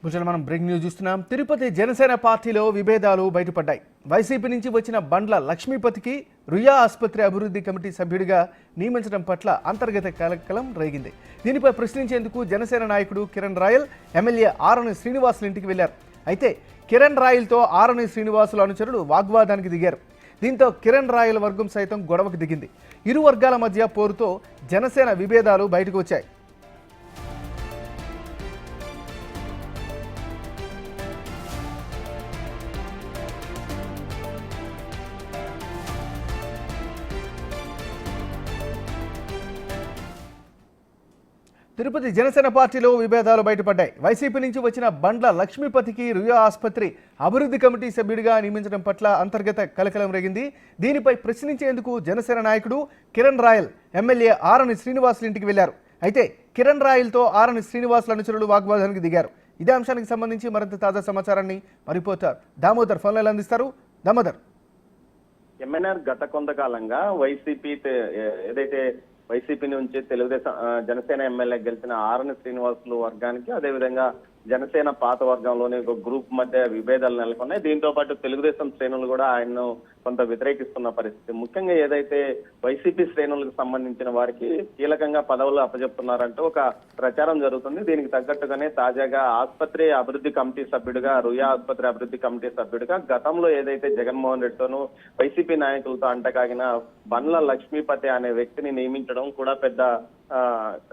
భుజన మనం break news చూస్తున్నాం. తిరుపతి జనసేన పార్టీలో విభేదాలు బయటపడ్డాయి. వైసీపీ నుంచి వచ్చిన బండ్ల లక్ష్మీపతికి రుయా ఆసుపత్రి అభివృద్ధి కమిటీ సభ్యుడిగా నియమించడం పట్ల అంతర్గత కలకలం రేగింది. దీనిపై ప్రశ్నించేందుకు జనసేన నాయకుడు కిరణ్ రాయల్ ఎమ్మెల్యే ఆరణి శ్రీనివాసుల ఇంటికి వెళ్లారు. అయితే కిరణ్ రాయల్తో ఆరణి శ్రీనివాసుల అనుచరులు వాగ్వాదానికి దిగారు. దీంతో కిరణ్ రాయల్ వర్గం సైతం గొడవకు దిగింది. ఇరు వర్గాల మధ్య పోరుతో జనసేన విభేదాలు బయటకు వచ్చాయి. తిరుపతి జనసేన పార్టీలో విభేదాలు బయటపడ్డాయి. వైసీపీ నుంచి వచ్చిన బండ్ల లక్ష్మీపతికి రుయా ఆసుపత్రి అభివృద్ధి కమిటీ సభ్యుడిగా నియమించడం పట్ల అంతర్గత కలకలం రేగింది. దీనిపై ప్రశ్నించేందుకు జనసేన నాయకుడు కిరణ్ రాయల్ ఎమ్మెల్యే ఆరణి శ్రీనివాసుల ఇంటికి వెళ్లారు. అయితే కిరణ్ రాయల్తో ఆరణి శ్రీనివాసుల అనుచరులు వాగ్వాదానికి దిగారు. ఇదే అంశానికి సంబంధించి మరింత తాజా సమాచారాన్ని మా రిపోర్టర్ దామోదర్ ఫోన్లలో అందిస్తారు. దామోదర్, ఎంఎన్ఆర్ గత కొంతకాలంగా ఏదైతే వైసీపీ నుంచి తెలుగుదేశం జనసేన ఎమ్మెల్యే గెలిచిన ఆరణి శ్రీనివాసులు వర్గానికి, అదేవిధంగా జనసేన పాత వర్గంలోని ఒక గ్రూప్ మధ్య విభేదాలు నెలకొన్నాయి. దీంతో పాటు తెలుగుదేశం శ్రేణులు కూడా ఆయన్ను కొంత వ్యతిరేకిస్తున్న పరిస్థితి. ముఖ్యంగా ఏదైతే వైసీపీ శ్రేణులకు సంబంధించిన వారికి కీలకంగా పదవులు అప్పచెప్తున్నారంటూ ఒక ప్రచారం జరుగుతుంది. దీనికి తగ్గట్టుగానే తాజాగా ఆసుపత్రి అభివృద్ధి కమిటీ సభ్యుడిగా, రుయా ఆసుపత్రి అభివృద్ధి కమిటీ సభ్యుడిగా గతంలో ఏదైతే జగన్మోహన్ రెడ్డితోనూ వైసీపీ నాయకులతో అంటకాగిన బండ్ల లక్ష్మీపతి అనే వ్యక్తిని నియమించడం కూడా పెద్ద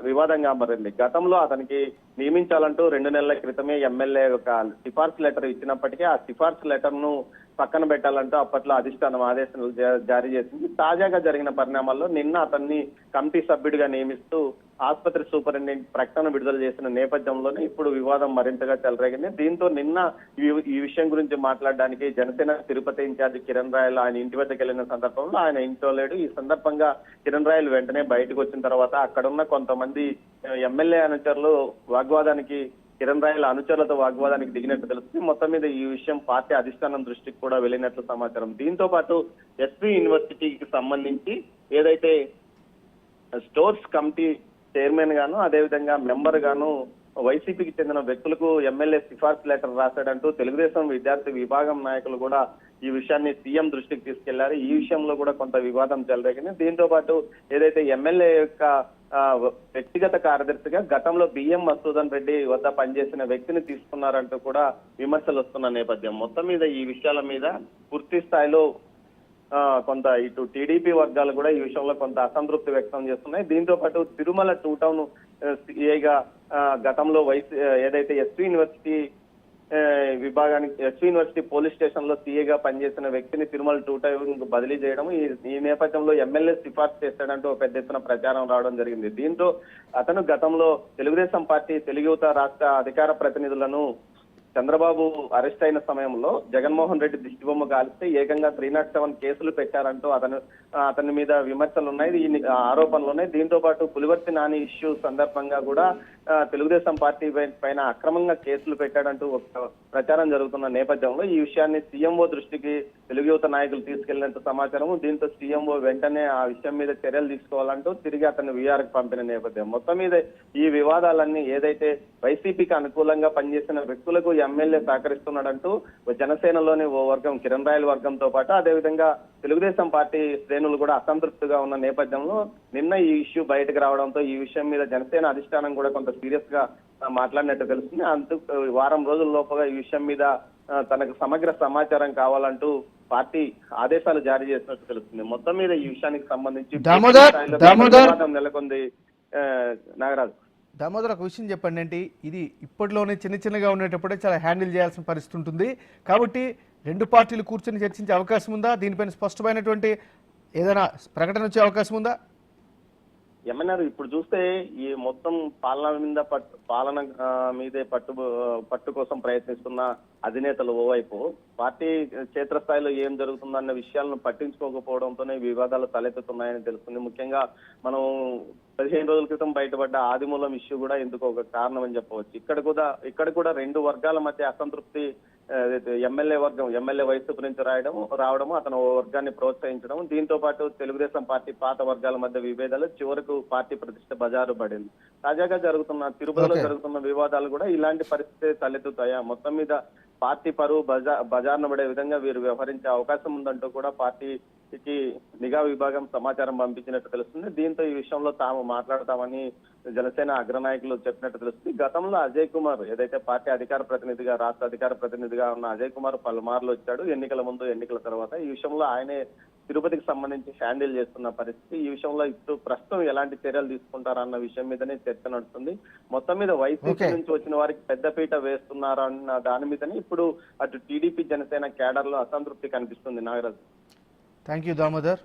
వివాదంగా మారింది. గతంలో అతనికి నియమించాలంటూ 2 నెలల క్రితమే ఎమ్మెల్యే ఒక సిఫార్సు లెటర్ ఇచ్చినప్పటికీ ఆ సిఫార్సు లెటర్ ను పక్కన పెట్టాలంటూ అప్పట్లో అధిష్టానం ఆదేశాలు జారీ చేసింది. తాజాగా జరిగిన పరిణామాల్లో నిన్న అతన్ని కమిటీ సభ్యుడిగా నియమిస్తూ ఆసుపత్రి సూపరింటెండెంట్ ప్రకటన విడుదల చేసిన నేపథ్యంలోనే ఇప్పుడు వివాదం మరింతగా చెలరేగింది. దీంతో నిన్న ఈ విషయం గురించి మాట్లాడడానికి జనసేన తిరుపతి ఇన్ఛార్జి కిరణ్ రాయల్ ఆయన ఇంటి వద్దకు వెళ్లిన సందర్భంలో ఆయన ఇంట్లో లేడు. ఈ సందర్భంగా కిరణ్ రాయల్ వెంటనే బయటకు వచ్చిన తర్వాత అక్కడున్న కొంతమంది ఎమ్మెల్యే అనుచరులు కిరణ్ రాయల్ అనుచరులతో వాగ్వాదానికి దిగినట్టు తెలుస్తుంది. మొత్తం మీద ఈ విషయం పార్టీ అధిష్టానం దృష్టికి కూడా వెళ్ళినట్లు సమాచారం. దీంతో పాటు ఎస్వి యూనివర్సిటీకి సంబంధించి ఏదైతే స్టోర్స్ కమిటీ చైర్మన్ గాను, అదేవిధంగా మెంబర్ గాను వైసీపీకి చెందిన వ్యక్తులకు ఎమ్మెల్యే సిఫార్సు లెటర్ రాశాడంటూ తెలుగుదేశం విద్యార్థి విభాగం నాయకులు కూడా ఈ విషయాన్ని సీఎం దృష్టికి తీసుకెళ్లారు. ఈ విషయంలో కూడా కొంత వివాదం చెలరేగింది. దీంతో పాటు ఏదైతే ఎమ్మెల్యే యొక్క వ్యక్తిగత కార్యదర్శిగా గతంలో బిఎం మసూదన్ రెడ్డి వద్ద పనిచేసిన వ్యక్తిని తీసుకున్నారంటూ కూడా విమర్శలు వస్తున్న నేపథ్యం. మొత్తం మీద ఈ విషయాల మీద పూర్తి స్థాయిలో కొంత ఇటు టీడీపీ వర్గాలు కూడా ఈ విషయంలో కొంత అసంతృప్తి వ్యక్తం చేస్తున్నాయి. దీంతో పాటు తిరుమల 2 టౌన్ సిఐగా గతంలో ఏదైతే ఎస్వి యూనివర్సిటీ పోలీస్ స్టేషన్ లో సీఏగా పనిచేసిన వ్యక్తిని తిరుమల 2 టౌన్ బదిలీ చేయడం, ఈ నేపథ్యంలో ఎమ్మెల్యే సిఫార్సు చేస్తాడంటూ పెద్ద ఎత్తున ప్రచారం రావడం జరిగింది. దీంతో అతను గతంలో తెలుగుదేశం పార్టీ తెలుగు యువత రాష్ట్ర అధికార ప్రతినిధులను చంద్రబాబు అరెస్ట్ అయిన సమయంలో జగన్మోహన్ రెడ్డి దిష్టిబొమ్మ కాలిస్తే ఏకంగా 307 కేసులు పెట్టారంటూ అతని మీద విమర్శలు ఉన్నాయి, ఈ ఆరోపణలు ఉన్నాయి. దీంతో పాటు పులివర్తి నాని ఇష్యూ సందర్భంగా కూడా తెలుగుదేశం పార్టీ పైన అక్రమంగా కేసులు పెట్టాడంటూ ఒక ప్రచారం జరుగుతున్న నేపథ్యంలో ఈ విషయాన్ని సీఎంఓ దృష్టికి తెలుగు యువత నాయకులు తీసుకెళ్లినట్టు సమాచారం. దీంతో సీఎంఓ వెంటనే ఆ విషయం మీద చర్యలు తీసుకోవాలంటూ తిరిగి అతన్ని వీఆర్కి పంపిన నేపథ్యం. మొత్తం మీద ఈ వివాదాలన్నీ ఏదైతే వైసీపీకి అనుకూలంగా పనిచేసిన వ్యక్తులకు ఎమ్మెల్యే సహకరిస్తున్నాడంటూ జనసేనలోని ఓ వర్గం కిరణ్ రాయల్ వర్గంతో పాటు అదేవిధంగా తెలుగుదేశం పార్టీ శ్రేణులు కూడా అసంతృప్తిగా ఉన్న నేపథ్యంలో నిన్న ఈ ఇష్యూ బయటకు రావడంతో ఈ విషయం మీద జనసేన అధిష్టానం కూడా కొంత సీరియస్ గా మాట్లాడినట్టు తెలుస్తుంది. వారం రోజుల లోపుగా ఈ విషయం మీద తనకు సమగ్ర సమాచారం కావాలంటూ పార్టీ ఆదేశాలు జారీ చేసినట్టు తెలుస్తుంది. మొత్తం మీద ఈ విషయానికి సంబంధించి నెలకొంది. నాగరాజు, దామోదర్, ఒక విషయం చెప్పండి. ఏంటి ఇది? ఇప్పటిలోనే చిన్నగా ఉండేటప్పుడే చాలా హ్యాండిల్ చేయాల్సిన పరిస్థితి ఉంటుంది కాబట్టి 2 పార్టీలు కూర్చొని చర్చించే అవకాశం ఉందా? దీనిపైన స్పష్టమైనటువంటి ఏదైనా ప్రకటన వచ్చే అవకాశం ఉందా? ఏమన్నారు ఇప్పుడు చూస్తే ఈ మొత్తం పాలన మీదే పట్టు కోసం ప్రయత్నిస్తున్న అధినేతలు ఓవైపు, పార్టీ క్షేత్రస్థాయిలో ఏం జరుగుతుందన్న విషయాలను పట్టించుకోకపోవడంతోనే వివాదాలు తలెత్తుతున్నాయని తెలుస్తుంది. ముఖ్యంగా మనం 15 రోజుల క్రితం బయటపడ్డ ఆదిమూలం ఇష్యూ కూడా ఎందుకు ఒక కారణం అని చెప్పవచ్చు. ఇక్కడ కూడా 2 వర్గాల మధ్య అసంతృప్తి ఎమ్మెల్యే వైసీపీ నుంచి రావడము అతను ఓ వర్గాన్ని ప్రోత్సహించడం, దీంతో పాటు తెలుగుదేశం పార్టీ పాత వర్గాల మధ్య విభేదాలు చివరకు పార్టీ ప్రతిష్ట బజారు పడింది. తాజాగా తిరుపతిలో జరుగుతున్న వివాదాలు కూడా ఇలాంటి పరిస్థితి తలెత్తుతాయా, మొత్తం మీద పార్టీ పరువు బజార్న పడే విధంగా వీరు వ్యవహరించే అవకాశం ఉందంటూ కూడా పార్టీకి నిఘా విభాగం సమాచారం పంపించినట్టు తెలుస్తుంది. దీంతో ఈ విషయంలో తాము మాట్లాడతామని జనసేన అగ్రనాయకులు చెప్పినట్టు తెలుస్తుంది. గతంలో అజయ్ కుమార్ ఏదైతే పార్టీ రాష్ట్ర అధికార ప్రతినిధిగా ఉన్న అజయ్ కుమార్ పలుమార్లు వచ్చాడు, ఎన్నికల ముందు ఎన్నికల తర్వాత. ఈ విషయంలో ఆయనే తిరుపతికి సంబంధించి హ్యాండిల్ చేస్తున్న పరిస్థితి. ఈ విషయంలో ఇప్పుడు ప్రస్తుతం ఎలాంటి చర్యలు తీసుకుంటారన్న విషయం మీదనే చర్చ నడుస్తుంది. మొత్తం మీద వైసీపీ నుంచి వచ్చిన వారికి పెద్దపీట వేస్తున్నారన్న దాని మీదనే ఇప్పుడు అటు టీడీపీ జనసేన క్యాడర్ లో అసంతృప్తి కనిపిస్తుంది. నాగరాజు. Thank you Damodar.